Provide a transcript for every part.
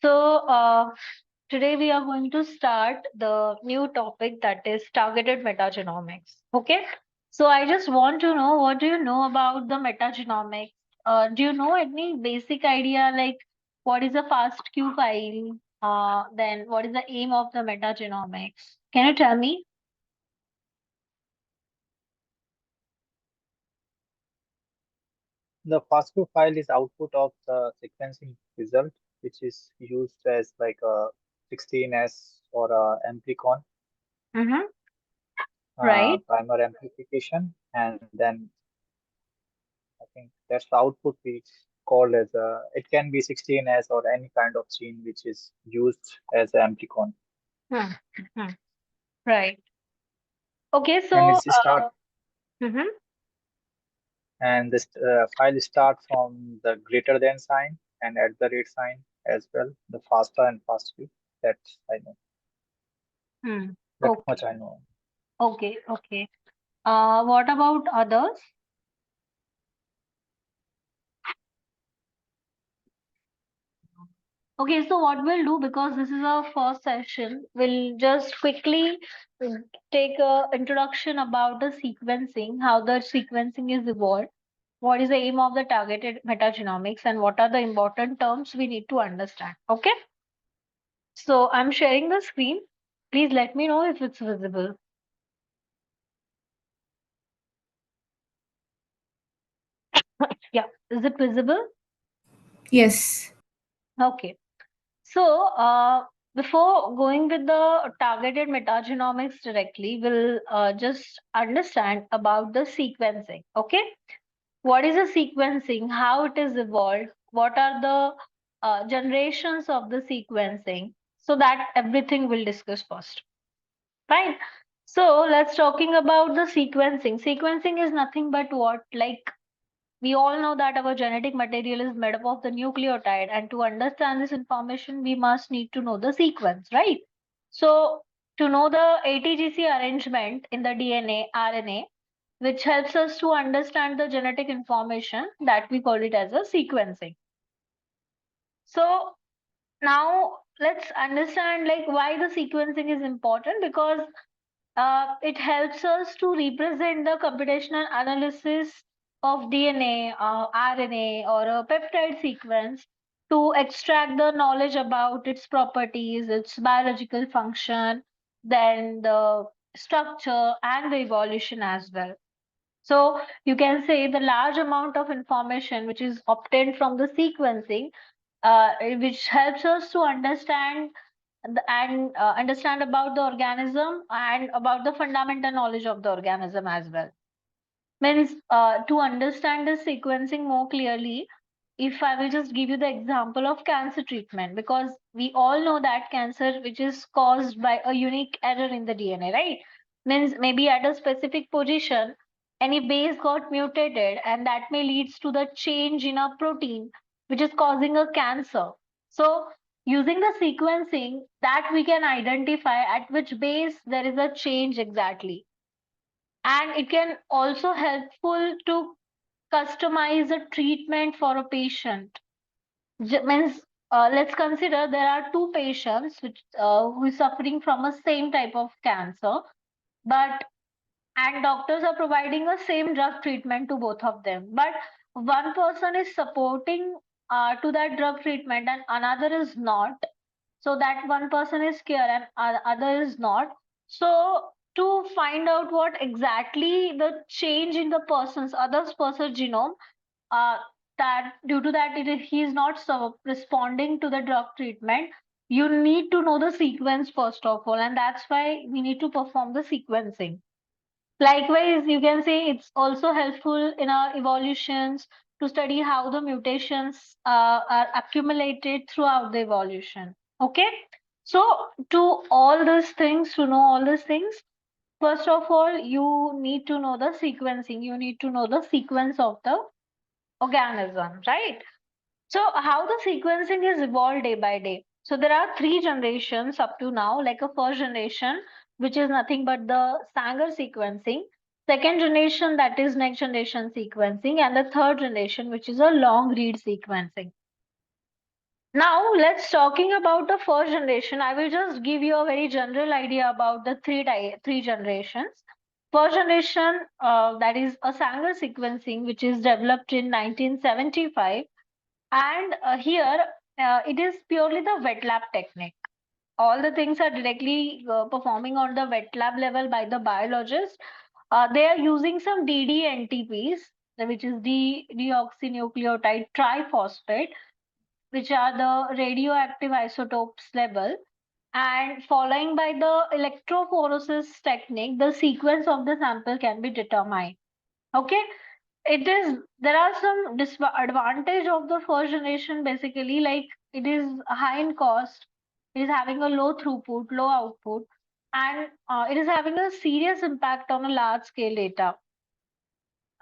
So, today we are going to start the new topic that is targeted metagenomics. Okay. So, I just want to know what do you know about the metagenomics? Do you know any basic idea like what is a FASTQ file? Then what is the aim of the metagenomics? Can you tell me? The FASTQ file is output of the sequencing result, which is used as like a 16S or a amplicon Mm-hmm. Right. primer amplification, and then I think that's the output we call as a. It can be 16S or any kind of gene which is used as an amplicon, Hmm. Hmm. Right. Okay. and So, mhm. this file start from the greater than sign and at the rate sign as well. The faster and FASTQ. That's I know. Hmm. That Okay. much I know. Okay. Okay. What about others? Okay, so what we'll do, because this is our first session, we'll just quickly take a introduction about the sequencing, how the sequencing is evolved, what is the aim of the targeted metagenomics, and what are the important terms we need to understand. Okay, so I'm sharing the screen. Please let me know if it's visible. Yeah, is it visible? Yes. Okay. So, before going with the targeted metagenomics directly, we'll just understand about the sequencing. Okay, what is the sequencing? How it is evolved? What are the generations of the sequencing? So that everything we'll discuss first. Fine. So let's talking about the sequencing. Sequencing is nothing but what, like we all know that our genetic material is made up of the nucleotide, and to understand this information, we must need to know the sequence, right? So, to know the ATGC arrangement in the DNA, RNA, which helps us to understand the genetic information, that we call it as a sequencing. So, now let's understand like why the sequencing is important, because it helps us to represent the computational analysis of DNA, RNA, or a peptide sequence to extract the knowledge about its properties, its biological function, then the structure and the evolution as well. So you can say the large amount of information which is obtained from the sequencing, which helps us to understand and understand about the organism and about the fundamental knowledge of the organism as well. Means to understand the sequencing more clearly, if I will just give you the example of cancer treatment, because we all know that cancer which is caused by a unique error in the DNA, right? Means maybe at a specific position, any base got mutated, and that may leads to the change in a protein which is causing a cancer. So using the sequencing, that we can identify at which base there is a change exactly, and it can also helpful to customize a treatment for a patient. Means let's consider there are two patients which who is suffering from a same type of cancer, but and doctors are providing the same drug treatment to both of them, but one person is supporting to that drug treatment and another is not. So that one person is cured and other is not. So to find out what exactly the change in the person's genome, uh, that due to that he is not responding to the drug treatment, you need to know the sequence first of all, and that's why we need to perform the sequencing. Likewise, you can say it's also helpful in our evolutions to study how the mutations are accumulated throughout the evolution. Okay, so to know all these things, first of all, you need to know the sequencing. You need to know the sequence of the organism, right? So, how the sequencing is evolved day by day. So, there are three generations up to now, like a first generation, which is nothing but the Sanger sequencing, second generation, that is next generation sequencing, and the third generation, which is a long read sequencing. Now let's talking about the first generation. I will just give you a very general idea about the three generations. First generation, that is a Sanger sequencing, which is developed in 1975, and here it is purely the wet lab technique. All the things are directly performing on the wet lab level by the biologist. They are using some DDNTPs, which is deoxynucleotide triphosphate, which are the radioactive isotopes level, and following by the electrophoresis technique, the sequence of the sample can be determined. Okay, it is there are some disadvantage of the first generation, basically, like it is high in cost, it is having a low throughput, low output, and it is having a serious impact on a large scale data.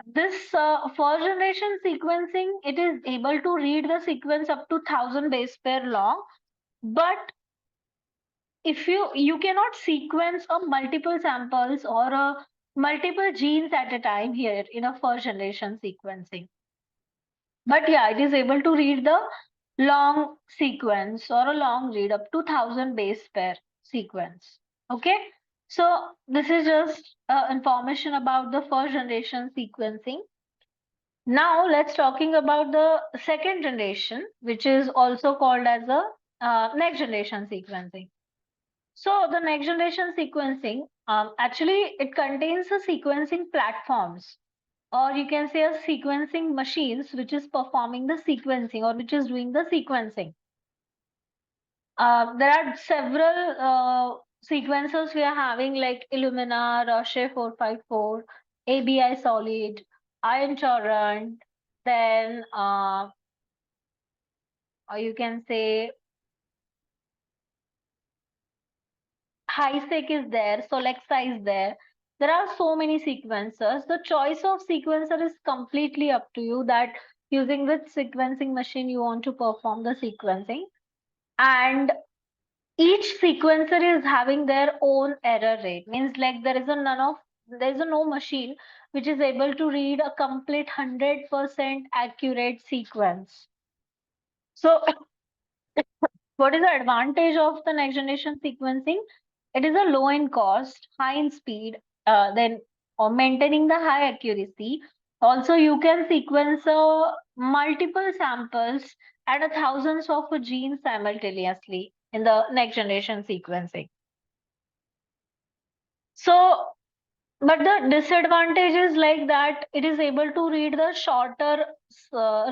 This first generation sequencing, it is able to read the sequence up to 1000 base pair long, but if you cannot sequence a multiple samples or a multiple genes at a time here in a first generation sequencing. But yeah, it is able to read the long sequence or a long read up to 1000 base pair sequence. Okay, so this is just information about the first generation sequencing. Now let's talking about the second generation, which is also called as a next generation sequencing. So the next generation sequencing, actually it contains the sequencing platforms, or you can say a sequencing machines, which is performing the sequencing or which is doing the sequencing. There are several sequencers we are having, like Illumina, Roche 454, ABI Solid, Iron Torrent, then or you can say HiSeq is there, Solexa is there. There are so many sequencers. The choice of sequencer is completely up to you, that using which sequencing machine you want to perform the sequencing. And each sequencer is having their own error rate. Means like there is a no machine which is able to read a complete 100% accurate sequence. So what is the advantage of the next generation sequencing? It is a low in cost, high in speed, then or maintaining the high accuracy. Also, you can sequence multiple samples and thousands of genes simultaneously in the next generation sequencing. So, but the disadvantage is like that it is able to read the shorter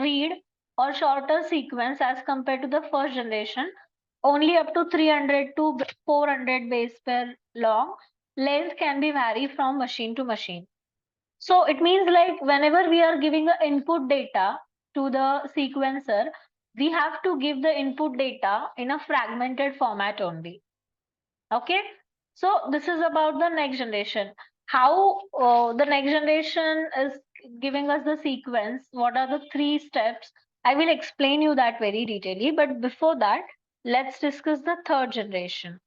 read or shorter sequence as compared to the first generation, only up to 300 to 400 base pair long. Length can be vary from machine to machine. So it means like whenever we are giving the input data to the sequencer, we have to give the input data in a fragmented format only. Okay, so this is about the next generation. How the next generation is giving us the sequence. What are the three steps? I will explain you that very detailedly. But before that, let's discuss the third generation.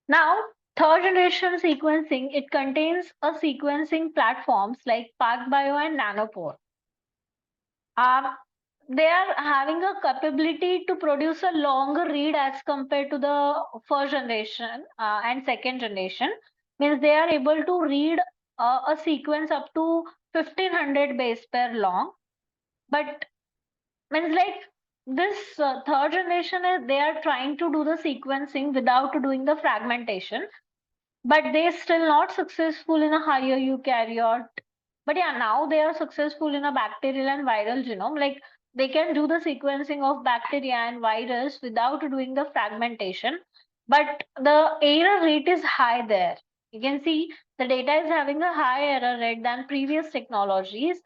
Now, third generation sequencing, it contains a sequencing platforms like PacBio and Nanopore. Um, they are having a capability to produce a longer read as compared to the first generation and second generation. Means they are able to read a sequence up to 1500 base pair long. But means like this third generation is they are trying to do the sequencing without doing the fragmentation, but they still not successful in a higher eukaryote. But yeah, now they are successful in a bacterial and viral genome. Like they can do the sequencing of bacteria and virus without doing the fragmentation, but the error rate is high there. You can see the data is having a high error rate than previous technologies.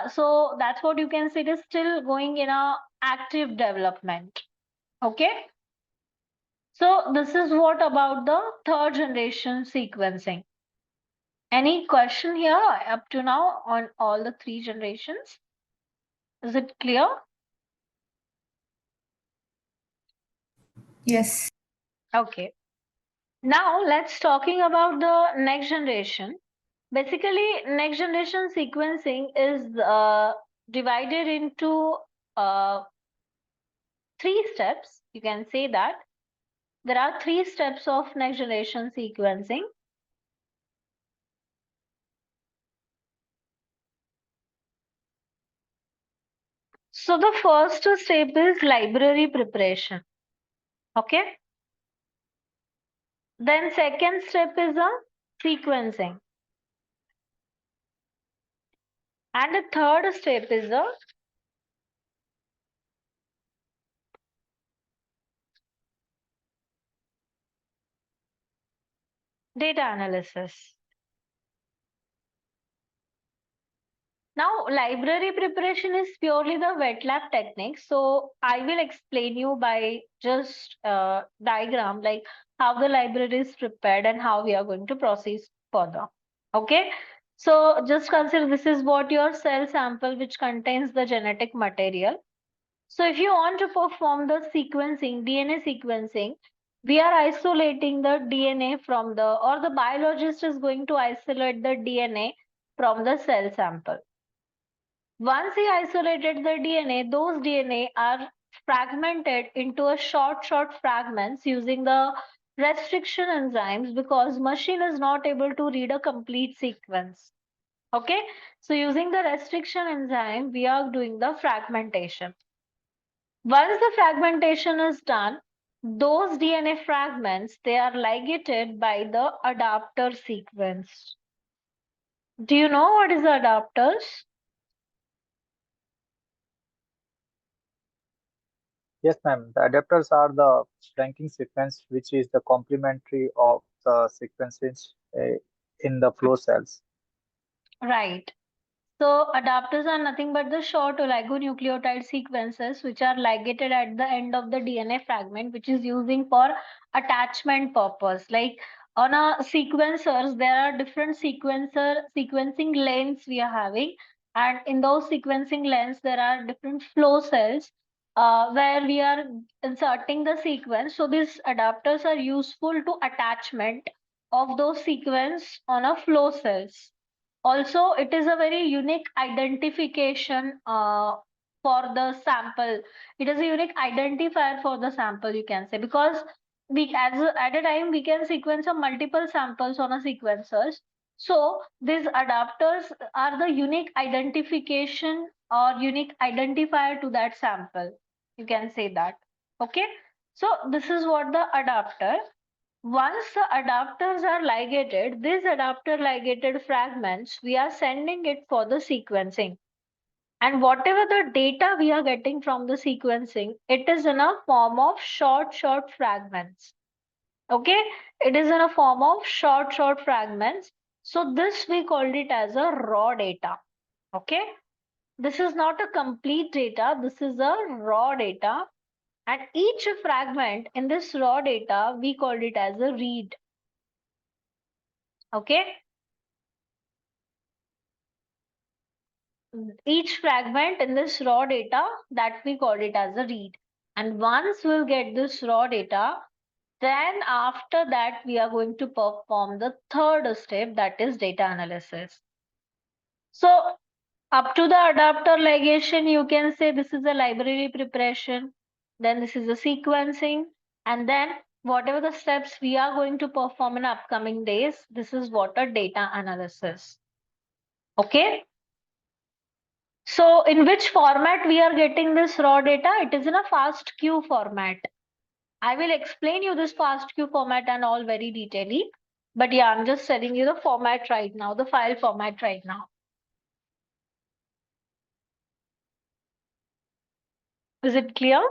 So that's what you can see. It is still going in a active development. Okay. So this is what about the third generation sequencing. Any question here up to now on all the three generations? Is it clear? Yes. Okay. Now let's talking about the next generation. Basically, next generation sequencing is divided into uh, three steps. You can say that there are three steps of next generation sequencing. So the first step is library preparation. Okay. Then second step is a sequencing. And the third step is a data analysis. Now, library preparation is purely the wet lab technique. So I will explain you by just diagram like how the library is prepared and how we are going to proceed further. Okay. So just consider this is what your cell sample which contains the genetic material. So if you want to perform the sequencing, DNA sequencing, we are isolating the DNA from the, or the biologist is going to isolate the DNA from the cell sample. Once he isolated the DNA, those DNA are fragmented into a short fragments using the restriction enzymes because machine is not able to read a complete sequence. Okay, so using the restriction enzyme, we are doing the fragmentation. Once the fragmentation is done, those DNA fragments, they are ligated by the adapter sequence. Do you know what is the adapters? Yes, ma'am. The adapters are the flanking sequence, which is the complementary of the sequences in the flow cells. Right. So adapters are nothing but the short oligonucleotide sequences which are ligated at the end of the DNA fragment, which is using for attachment purpose. Like on a sequencers, there are different sequencing lanes we are having, and in those sequencing lanes, there are different flow cells where we are inserting the sequence. So these adapters are useful to attachment of those sequence on a flow cells. Also, it is a very unique identification for the sample. It is a unique identifier for the sample, you can say, because at a time we can sequence a multiple samples on a sequencers. So these adapters are the unique identification or unique identifier to that sample. You can say that. Okay. So this is what the adapter. Once the adapters are ligated, these adapter ligated fragments, we are sending it for the sequencing. And whatever the data we are getting from the sequencing, it is in a form of short fragments. Okay, it is in a form of short fragments. So this we called it as a raw data. Okay, this is not a complete data, this is a raw data. And each fragment in this raw data, we called it as a read. Okay, each fragment in this raw data that we call it as a read. And once we'll get this raw data, then after that we are going to perform the third step, that is data analysis. So up to the adapter ligation, you can say this is a library preparation, then this is a sequencing, and then whatever the steps we are going to perform in upcoming days, this is what a data analysis. Okay. So in which format we are getting this raw data? It is in a FASTQ format. I will explain you this FASTQ format and all very detailedly. But yeah, I'm just telling you the format right now, the file format right now. Is it clear?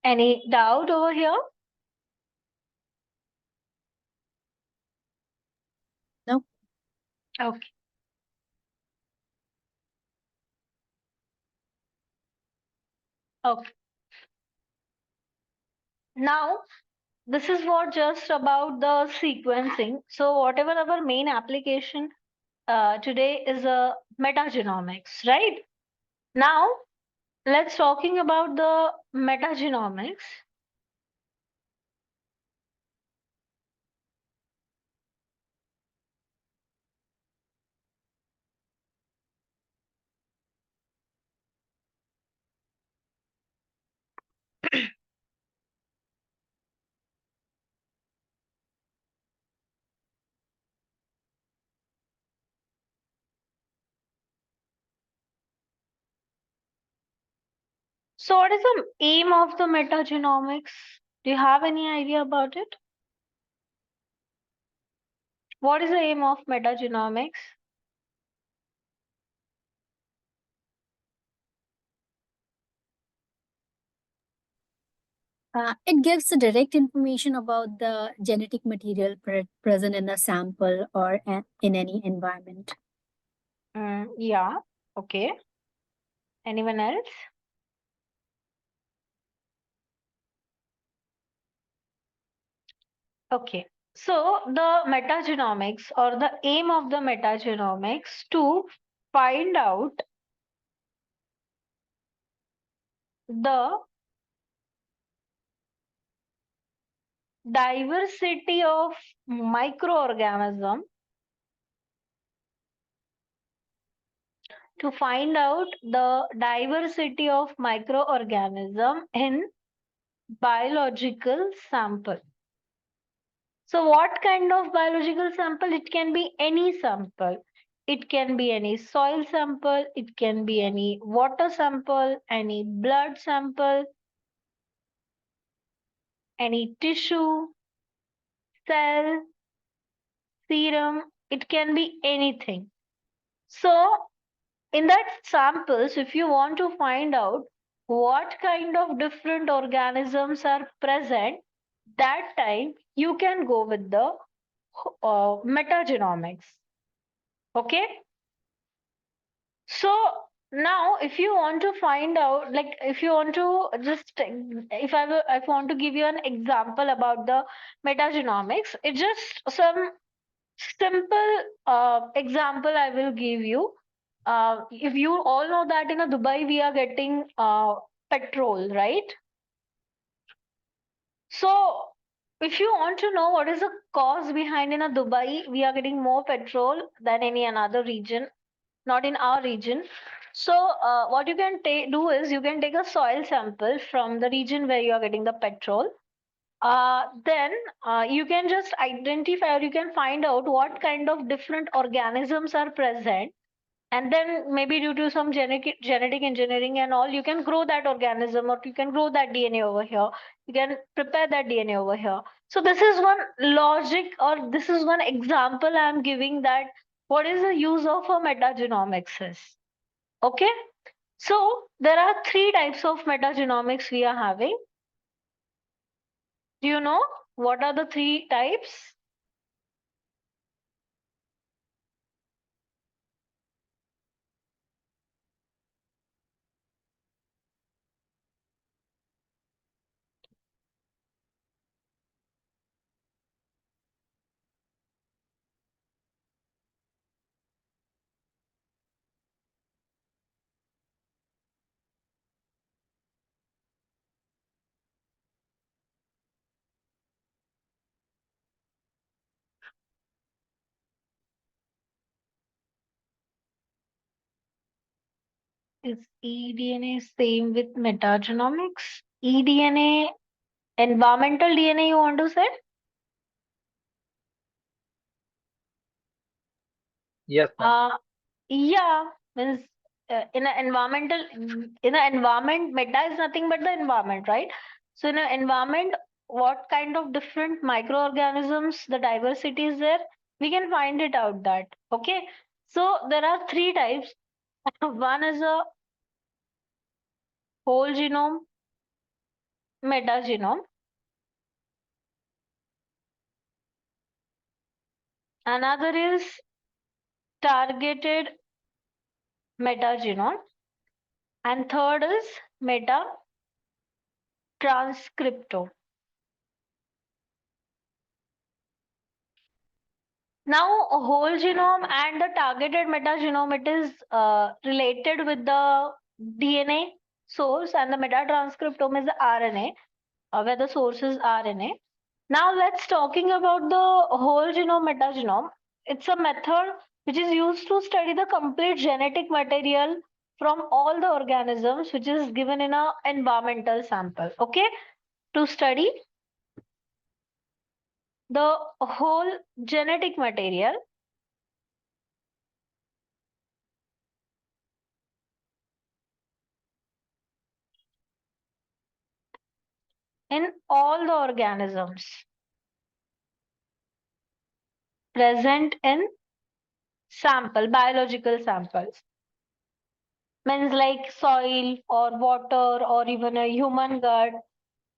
Any doubt over here? No. Okay. Okay. Now, this is what just about the sequencing. So whatever our main application today is a metagenomics, right? Now, let's talking about the metagenomics. So, what is the aim of the metagenomics? Do you have any idea about it? What is the aim of metagenomics? It gives the direct information about the genetic material present in a sample or in any environment. Yeah. Okay. Anyone else? Okay. So the metagenomics or the aim of the metagenomics to find out the diversity of microorganism, to find out the diversity of microorganism in biological sample. So what kind of biological sample? It can be any sample. It can be any soil sample, it can be any water sample, any blood sample, any tissue, cell, serum, it can be anything. So in that samples, if you want to find out what kind of different organisms are present, that time you can go with the metagenomics. Okay. So now if you want to find out, like if you want to just, if I want to give you an example about the metagenomics, it's just some simple example I will give you. If you all know that in a Dubai we are getting petrol, right? So if you want to know what is the cause behind in a Dubai, we are getting more petrol than any another region, not in our region. So what you can do is you can take a soil sample from the region where you are getting the petrol. Then you can just identify or you can find out what kind of different organisms are present, and then maybe due to some genetic engineering and all, you can grow that organism or you can grow that DNA over here. You can prepare that DNA over here. So this is one logic or this is one example I'm giving that what is the use of a metagenomics is. Okay. So there are three types of metagenomics we are having. Do you know what are the three types? Is eDNA same with metagenomics? eDNA, environmental DNA, you want to say? Yes, ma'am. Yeah, means in an environmental, in an environment, meta is nothing but the environment, right? So in an environment, what kind of different microorganisms, the diversity is there, we can find it out that. Okay. So there are three types. One is a whole genome, metagenome. Another is targeted metagenome. And third is meta transcriptome. Now, a whole genome and the targeted metagenome, it is related with the DNA source, and the metatranscriptome is the RNA, where the source is RNA. Now, let's talking about the whole genome metagenome. It's a method which is used to study the complete genetic material from all the organisms, which is given in a environmental sample. Okay, to study the whole genetic material. in all the organisms present in biological samples. Means like soil or water or even a human gut.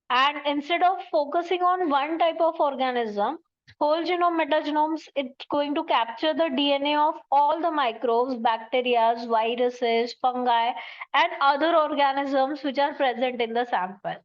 And instead of focusing on one type of organism, whole genome metagenomes, it's going to capture the DNA of all the microbes, bacteria, viruses, fungi, and other organisms which are present in the sample.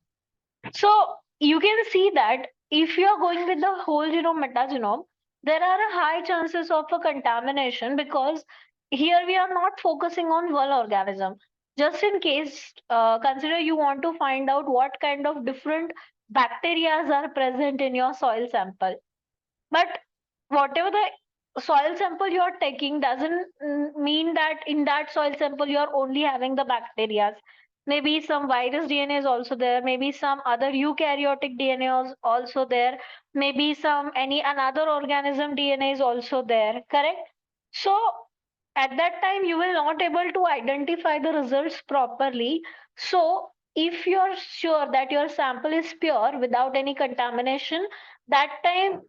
So you can see that if you are going with the whole genome metagenome, there are a high chances of a contamination because here we are not focusing on one organism. Just in case, consider you want to find out what kind of different bacteria are present in your soil sample. But whatever the soil sample you are taking doesn't mean that in that soil sample you are only having the bacteria. Maybe some virus DNA is also there. Maybe some other eukaryotic DNA is also there. Maybe some any another organism DNA is also there. Correct. So at that time you will not able to identify the results properly. So if you are sure that your sample is pure without any contamination, that time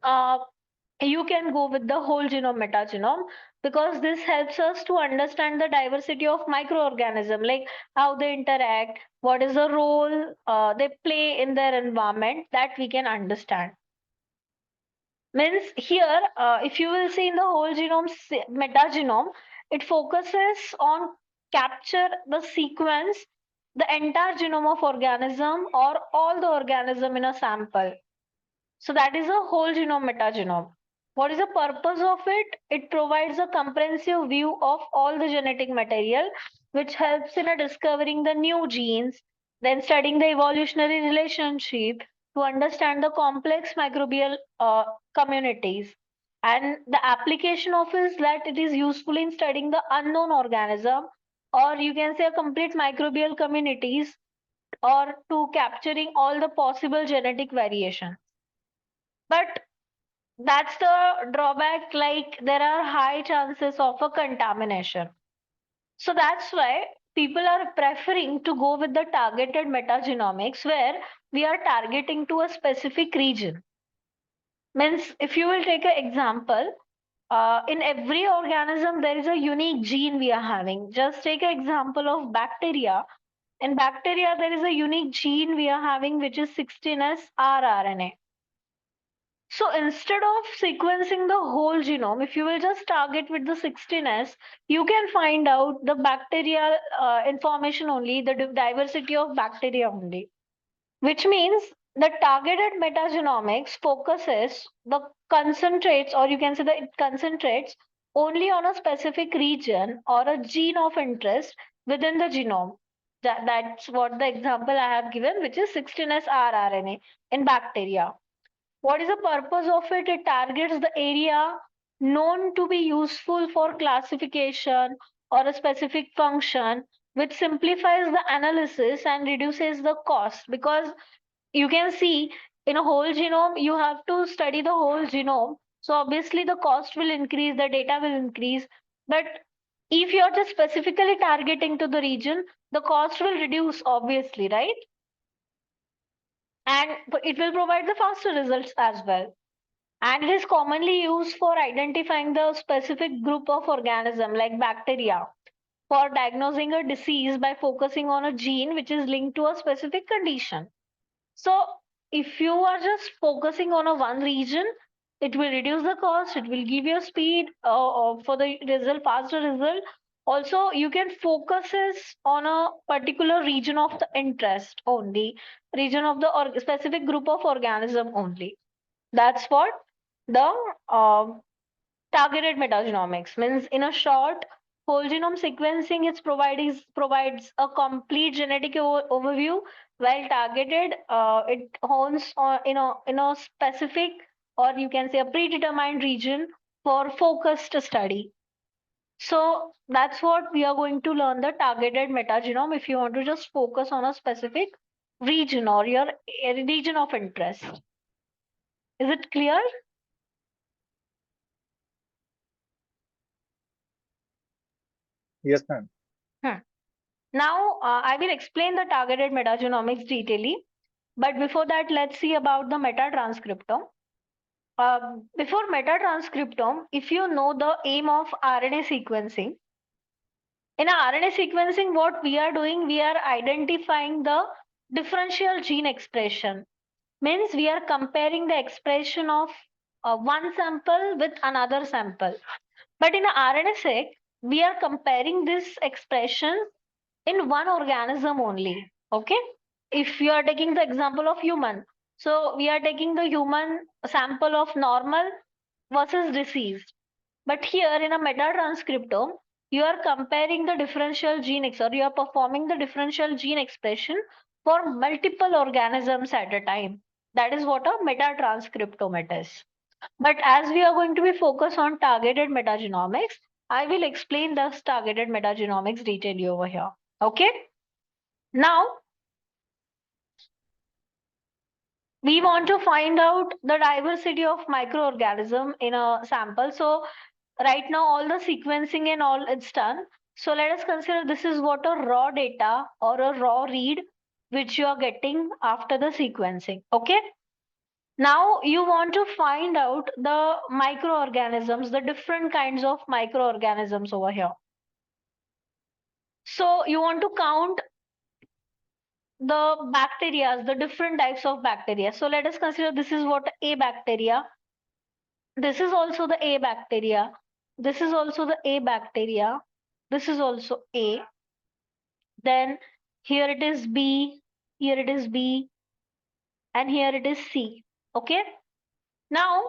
you can go with the whole genome metagenome, because this helps us to understand the diversity of microorganism, like how they interact, what is the role they play in their environment, that we can understand. Means here, if you will see in the whole genome metagenome, it focuses on capture the sequence, the entire genome of organism or all the organism in a sample. So that is a whole genome metagenome. What is the purpose of it? It provides a comprehensive view of all the genetic material, which helps in discovering the new genes, then studying the evolutionary relationship to understand the complex microbial communities. And the application of is that it is useful in studying the unknown organism, or you can say a complete microbial communities, or to capturing all the possible genetic variation. But that's the drawback, like there are high chances of a contamination. So that's why people are preferring to go with the targeted metagenomics, where we are targeting to a specific region. Means if you will take an example, in every organism there is a unique gene we are having. Just take an example of bacteria. In bacteria there is a unique gene we are having, which is 16S rRNA. So instead of sequencing the whole genome, if you will just target with the 16S, you can find out the bacterial information only, the diversity of bacteria only. Which means the targeted metagenomics focuses the concentrates, or you can say that it concentrates only on a specific region or a gene of interest within the genome. That's what the example I have given, which is 16S rRNA in bacteria. What is the purpose of it? It targets the area known to be useful for classification or a specific function, which simplifies the analysis and reduces the cost. Because you can see in a whole genome, you have to study the whole genome. So obviously the cost will increase, the data will increase. But if you're just specifically targeting to the region, the cost will reduce, obviously, right? And it will provide the faster results as well. And it is commonly used for identifying the specific group of organism like bacteria, for diagnosing a disease by focusing on a gene which is linked to a specific condition. So if you are just focusing on a one region, it will reduce the cost, it will give you speed for the result, faster result. Also, you can focus on a particular region of the interest only, region of the or specific group of organism only. That's what the targeted metagenomics means. In a short, whole genome sequencing provides a complete genetic overview, while targeted it hones on in a specific, or you can say a predetermined region for focused study. So that's what we are going to learn, the targeted metagenome, if you want to just focus on a specific region or your region of interest. Is it clear? Yes, ma'am. Hmm. Now, I will explain the targeted metagenomics detailedly. But before that, let's see about the metatranscriptome. Before metatranscriptome, if you know the aim of RNA sequencing, in RNA sequencing, what we are doing, we are identifying the differential gene expression. Means we are comparing the expression of one sample with another sample. But in RNA-seq, we are comparing this expression in one organism only. Okay? If you are taking the example of human, so we are taking the human sample of normal versus diseased. But here in a metatranscriptome, you are comparing the differential gene or you are performing the differential gene expression for multiple organisms at a time. That is what a metatranscriptome is. But as we are going to be focused on targeted metagenomics, I will explain this targeted metagenomics detailedly over here. Okay. Now, we want to find out the diversity of microorganism in a sample. So right now all the sequencing and all it's done. So let us consider this is what a raw data or a raw read which you are getting after the sequencing. Okay. Now you want to find out the microorganisms, the different kinds of microorganisms over here. So you want to count the bacteria, the different types of bacteria. So let us consider this is what A bacteria. This is also the A bacteria. This is also the A bacteria. This is also A. Then here it is B, here it is B, and here it is C. Okay. Now,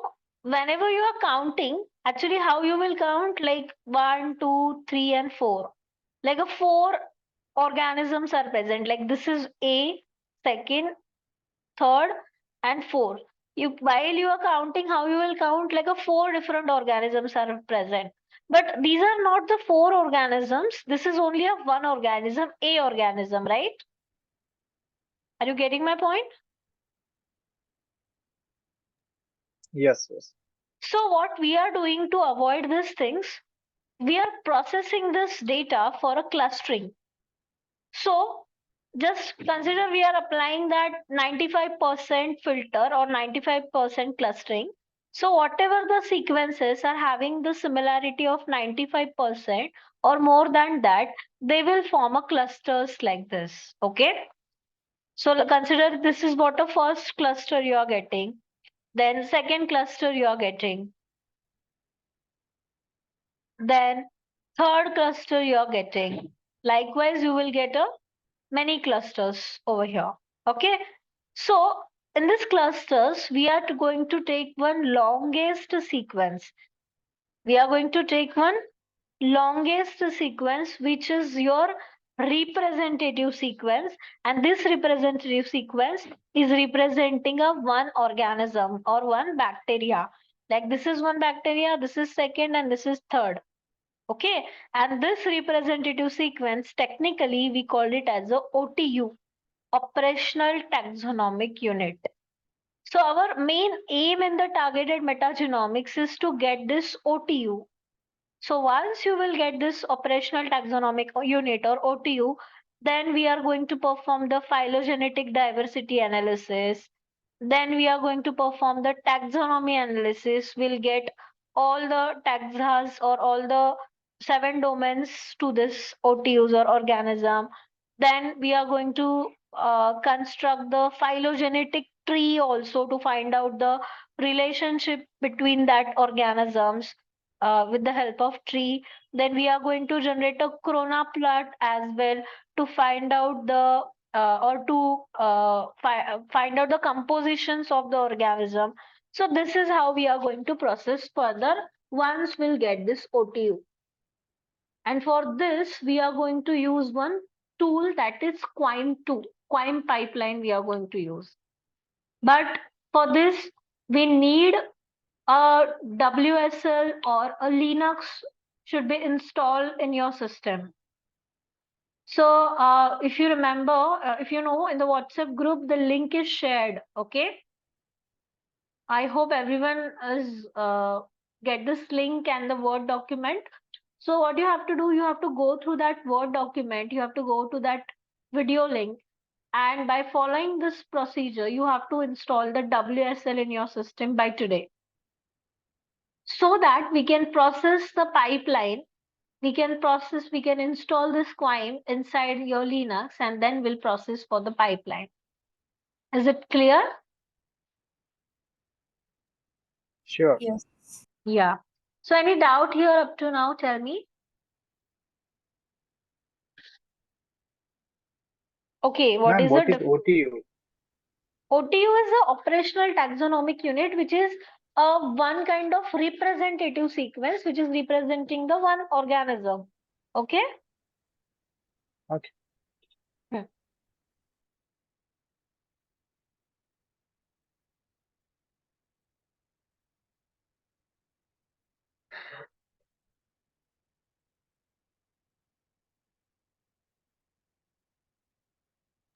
whenever you are counting, actually how you will count like 1, 2, 3, and 4. Like a 4 organisms are present. Like this is A, second, third, and fourth. While you are counting, how you will count like a 4 different organisms are present. But these are not the 4 organisms. This is only a one organism, A organism, right? Are you getting my point? Yes, yes. So what we are doing to avoid these things, we are processing this data for a clustering. So just consider we are applying that 95% filter or 95% clustering. So whatever the sequences are having the similarity of 95% or more than that, they will form a clusters like this. Okay. So consider this is what a first cluster you are getting. Then second cluster you are getting. Then third cluster you are getting. Likewise, you will get a many clusters over here. Okay. So in this clusters, we are going to take one longest sequence. We are going to take one longest sequence, which is your representative sequence. And this representative sequence is representing a one organism or one bacteria. Like this is one bacteria, this is second, and this is third. Okay. And this representative sequence, technically, we call it as a OTU, operational taxonomic unit. So our main aim in the targeted metagenomics is to get this OTU. So once you will get this operational taxonomic unit or OTU, then we are going to perform the phylogenetic diversity analysis. Then we are going to perform the taxonomy analysis. We'll get all the taxas or all the 7 domains to this OTUs or organism. Then we are going to construct the phylogenetic tree also to find out the relationship between that organisms with the help of tree. Then we are going to generate a corona plot as well to find out the or to find out the compositions of the organism. So this is how we are going to process further once we'll get this OTU. And for this, we are going to use one tool that is QIIME2, QIIME pipeline we are going to use. But for this, we need a WSL or a Linux should be installed in your system. So if you remember, if you know, in the WhatsApp group, the link is shared. Okay. I hope everyone is get this link and the Word document. So what you have to do, you have to go through that Word document. You have to go to that video link. And by following this procedure, you have to install the WSL in your system by today, so that we can process the pipeline. We can install this QUIME inside your Linux, and then we'll process for the pipeline. Is it clear? Sure. Yes. Yeah. So any doubt here up to now? Tell me. Okay, what Ma'am, is what is it? OTU? OTU is an operational taxonomic unit, which is one kind of representative sequence, which is representing the one organism. Okay. Okay. Hmm.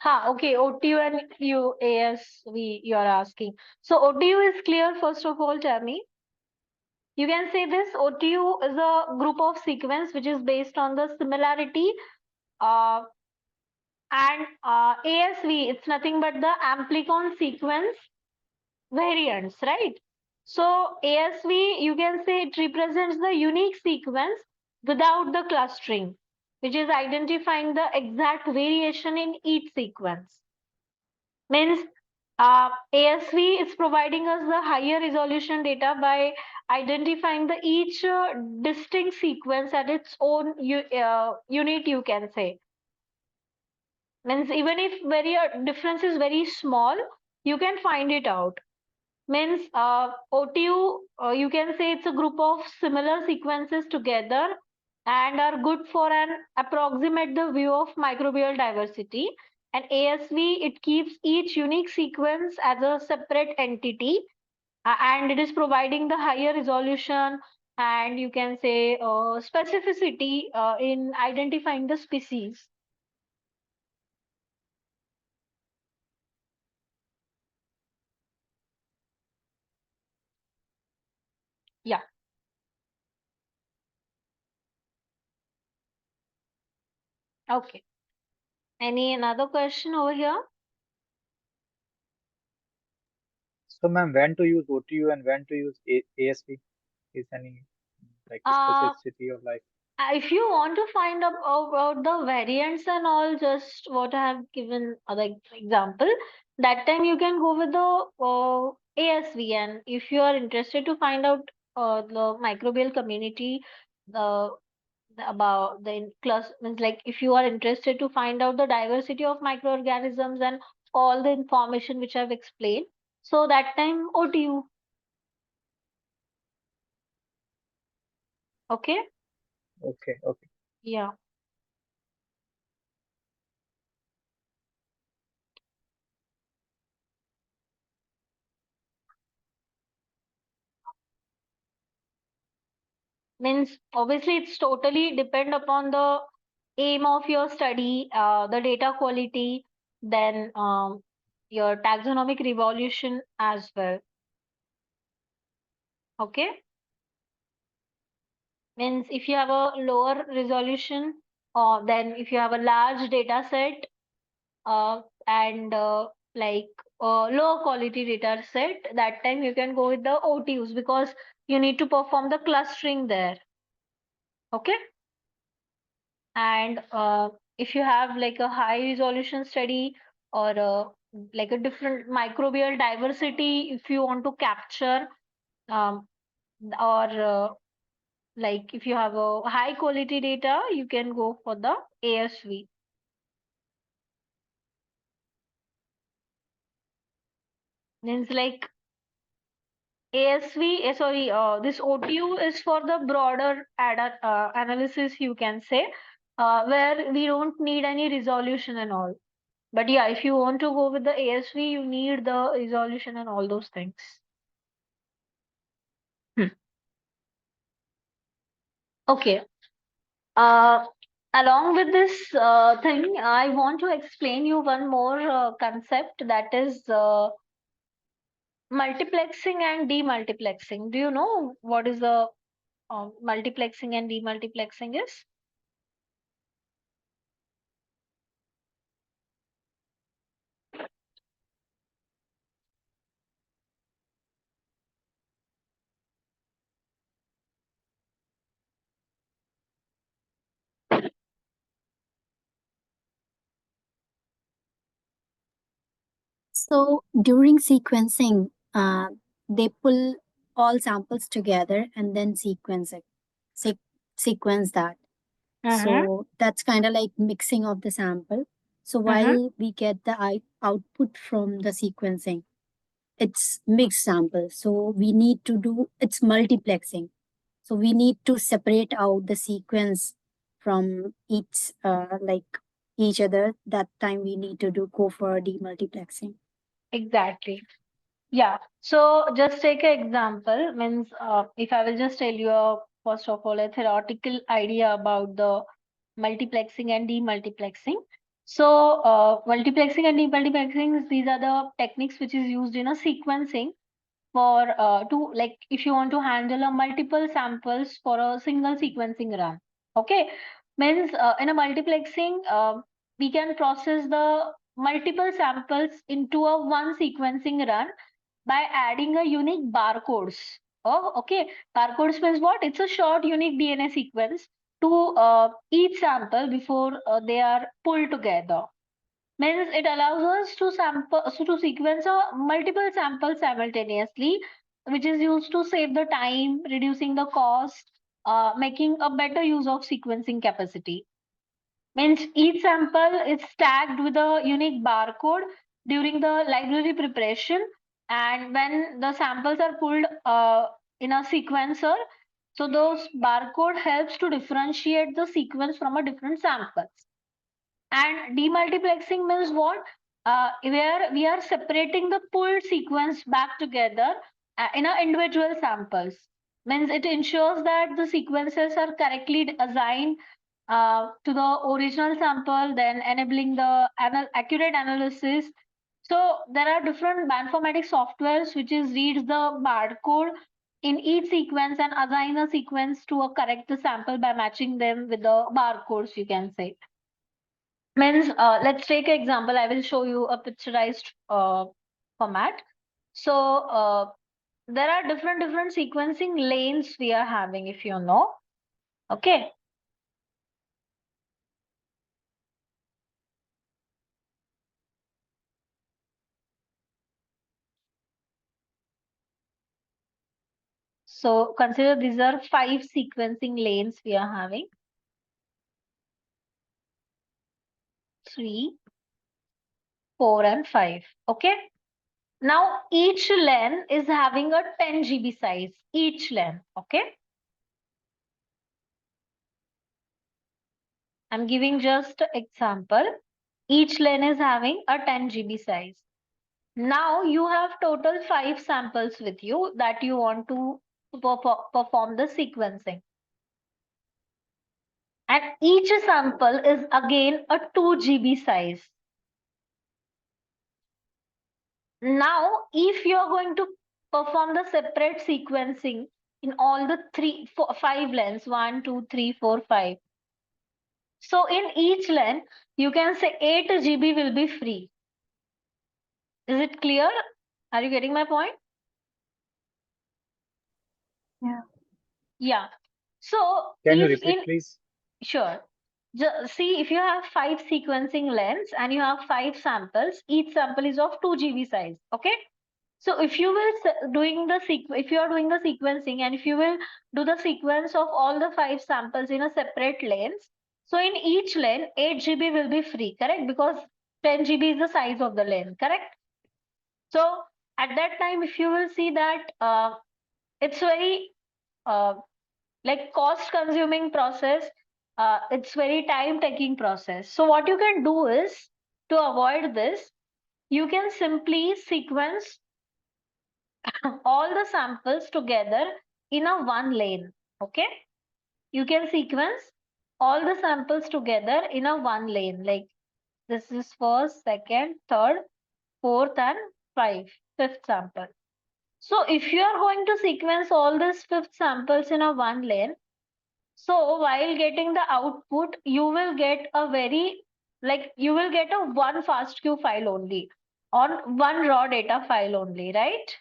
Okay, OTU and UASV you are asking. So OTU is clear, first of all, tell me. You can say this OTU is a group of sequence which is based on the similarity, uh, and ASV, it's nothing but the amplicon sequence variants, right? So ASV, you can say it represents the unique sequence without the clustering, which is identifying the exact variation in each sequence. Means ASV is providing us the higher resolution data by identifying the each distinct sequence at its own unit, you can say. Means even if very difference is very small, you can find it out. Means OTU, you can say it's a group of similar sequences together and are good for an approximate the view of microbial diversity. And ASV, it keeps each unique sequence as a separate entity, and it is providing the higher resolution, and you can say specificity in identifying the species. Yeah. Okay. Any another question over here? So, ma'am, when to use OTU and when to use ASV? Is any like Uh, specificity of like? If you want to find out about the variants and all, just what I have given other example, that time you can go with the ASV. And if you are interested to find out the microbial community, the about the class means like if you are interested to find out the diversity of microorganisms and all the information which I've explained, so that time OTU. Okay. Okay, okay. Yeah. Means obviously it's totally depend upon the aim of your study, the data quality, then your taxonomic revolution as well. Okay. Means if you have a lower resolution, or then if you have a large data set, and like low quality data set, that time you can go with the OTUs, because you need to perform the clustering there. Okay. And if you have like a high resolution study, or like a different microbial diversity, if you want to capture, um, or like if you have a high quality data, you can go for the ASV. Means like ASV, sorry, this OTU is for the broader analysis, you can say, where we don't need any resolution and all. But yeah, if you want to go with the ASV, you need the resolution and all those things. Hmm. Okay. Uh, Along with this thing, I want to explain you one more concept, that is multiplexing and demultiplexing. Do you know what is the multiplexing and demultiplexing is? So during sequencing, they pull all samples together and then sequence that. So that's kind of like mixing of the sample. So while we get the output from the sequencing, it's mixed sample. So we need to do it's multiplexing. So we need to separate out the sequence from each other. That time we need to go for demultiplexing. Exactly. Yeah. So just take an example. Means if I will just tell you first of all a theoretical idea about the multiplexing and demultiplexing. So multiplexing and demultiplexing, these are the techniques which is used in a sequencing for to like if you want to handle a multiple samples for a single sequencing run. Okay, means in a multiplexing we can process the multiple samples into a one sequencing run by adding a unique barcodes. Oh, okay. Barcodes means what? It's a short unique DNA sequence to each sample before they are pulled together. Means it allows us to sample so to sequence multiple samples simultaneously, which is used to save the time, reducing the cost, making a better use of sequencing capacity. Means each sample is tagged with a unique barcode during the library preparation, and when the samples are pulled in a sequencer, so those barcode helps to differentiate the sequence from a different samples. And demultiplexing means what? Where we are separating the pulled sequence back together in a individual samples. Means it ensures that the sequences are correctly assigned to the original sample, then enabling the accurate analysis. So there are different bioinformatics softwares which is reads the barcode in each sequence and assign a sequence to a correct sample by matching them with the barcodes, you can say. Means let's take an example. I will show you a picturized format. So there are different sequencing lanes we are having, if you know. Okay. So consider these are 5 sequencing lanes we are having. 3, 4, and 5. Okay. Now each lane is having a 10 GB size. Each lane. Okay. I'm giving just example. Each lane is having a 10 GB size. Now you have total 5 samples with you that you want to perform the sequencing. And each sample is again a 2 GB size. Now, if you are going to perform the separate sequencing in all the 5 lanes, 1, 2, 3, 4, 5. So in each lane, you can say 8 GB will be free. Is it clear? Are you getting my point? Yeah. Yeah. So Can you if repeat, in please? sure. See, if you have 5 sequencing lengths and you have 5 samples, each sample is of 2 GB size. Okay. So if you will if you are doing the sequencing and if you will do the sequence of all the 5 samples in a separate lanes, so in each lane 8 GB will be free, correct? Because 10 GB is the size of the lane, correct? So at that time, if you will see that it's very uh, like cost consuming process, it's very time taking process. So what you can do is to avoid this, you can simply sequence all the samples together in a one lane. Okay, you can sequence all the samples together in a one lane, like this is first, second, third, fourth, and fifth sample. So if you are going to sequence all these fifth samples in a one lane, so while getting the output, you will get a you will get a one FASTQ file only on one raw data file only, right?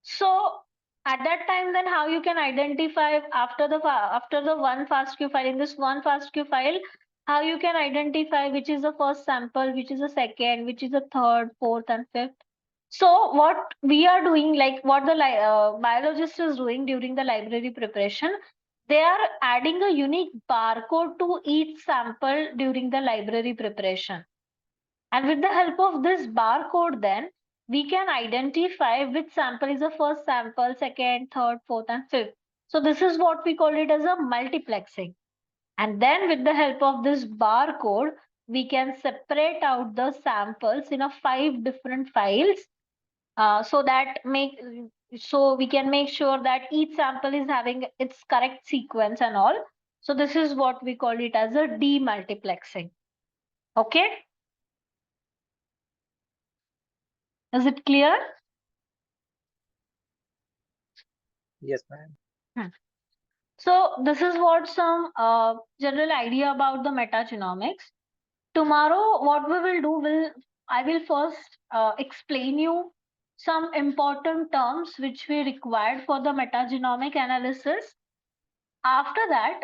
So at that time, then how you can identify after the one FASTQ file, in this one FASTQ file, how you can identify which is the first sample, which is the second, which is the third, fourth, and fifth. So what we are doing, like what the biologist is doing during the library preparation, they are adding a unique barcode to each sample during the library preparation. And with the help of this barcode, then we can identify which sample is the first sample, second, third, fourth, and fifth. So this is what we call it as a multiplexing. And then with the help of this barcode, we can separate out the samples in a 5 different files, so that make so we can make sure that each sample is having its correct sequence and all. So this is what we call it as a demultiplexing. Okay, is it clear? Yes, ma'am. Hmm. So this is what some general idea about the metagenomics. Tomorrow, what we will do will I will first explain you some important terms which we required for the metagenomic analysis. After that,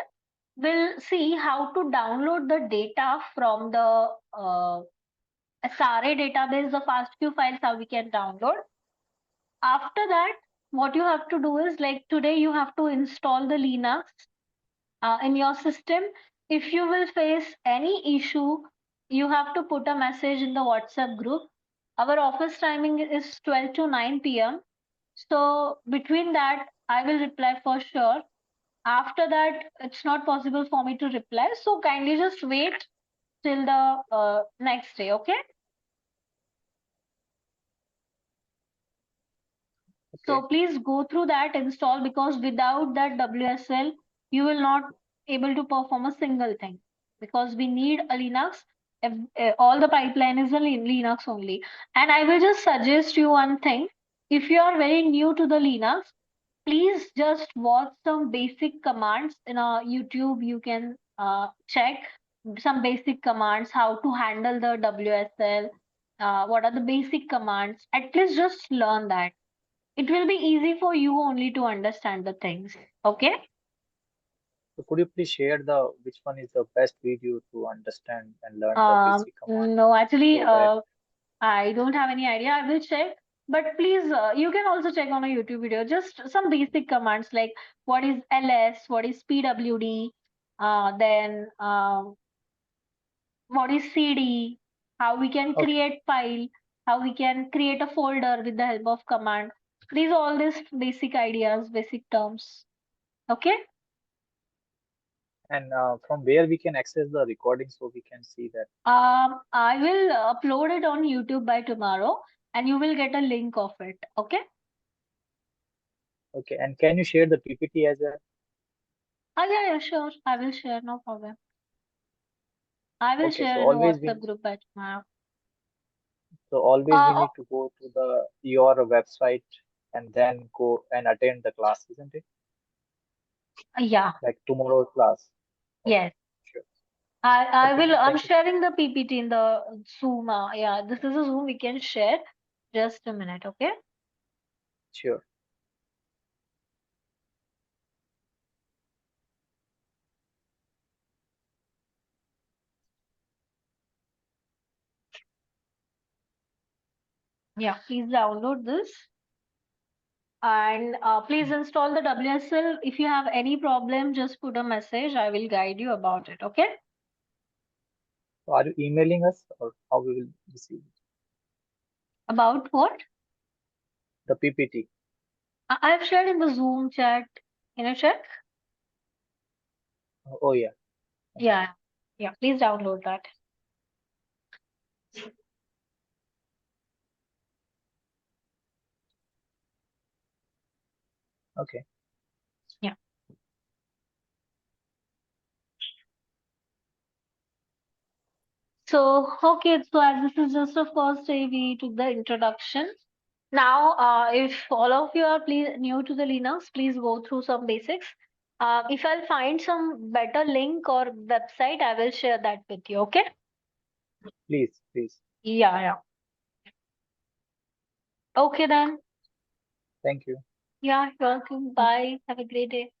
we'll see how to download the data from the SRA database, the FASTQ files, how we can download. After that, what you have to do is, like today, you have to install the Linux in your system. If you will face any issue, you have to put a message in the WhatsApp group. Our office timing is 12 to 9 p.m. So between that, I will reply for sure. After that, it's not possible for me to reply. So kindly just wait till the next day, okay? Okay. So please go through that install, because without that WSL, you will not able to perform a single thing, because we need a Linux. All the pipeline is a Linux only. And I will just suggest you one thing. If you are very new to the Linux, please just watch some basic commands in a YouTube. You can check some basic commands, how to handle the WSL, what are the basic commands. At least just learn that. It will be easy for you only to understand the things. Okay. So could you please share the which one is the best video to understand and learn the basic command No, actually, so that I don't have any idea. I will check. But please, you can also check on a YouTube video. Just some basic commands like what is ls, what is pwd, then what is cd, how we can okay. create file, how we can create a folder with the help of command. These all these basic ideas, basic terms. Okay. And from where we can access the recording so we can see that. I will upload it on YouTube by tomorrow, and you will get a link of it. Okay. Okay. And can you share the PPT as well? Yeah, yeah, sure. I will share, no problem. I will Okay. share So in the always we WhatsApp group by tomorrow. need to go to the your website and then go and attend the class, isn't it? Yeah, Like tomorrow's class. Okay. yes. Sure. I Okay, will. ma'am. I'm Thank you. sharing the PPT in the Zoom. Yeah, this is a Zoom we can share. Just a minute, okay? Sure. Yeah, please download this. And please install the WSL. If you have any problem, just put a message. I will guide you about it, okay? So are you emailing us or how we will receive About what? the PPT? I've shared in the Zoom chat. Can you check? Oh yeah. Thank you. Yeah, yeah. Please download that. Okay. Yeah. So, okay, so as this is just the first day, we took the introduction. Now, if all of you are new to the Linux, please go through some basics. If I'll find some better link or website, I will share that with you. Okay? Please, please. Yeah, yeah. Okay then. Thank you. Yeah, you're welcome. Bye. Have a great day.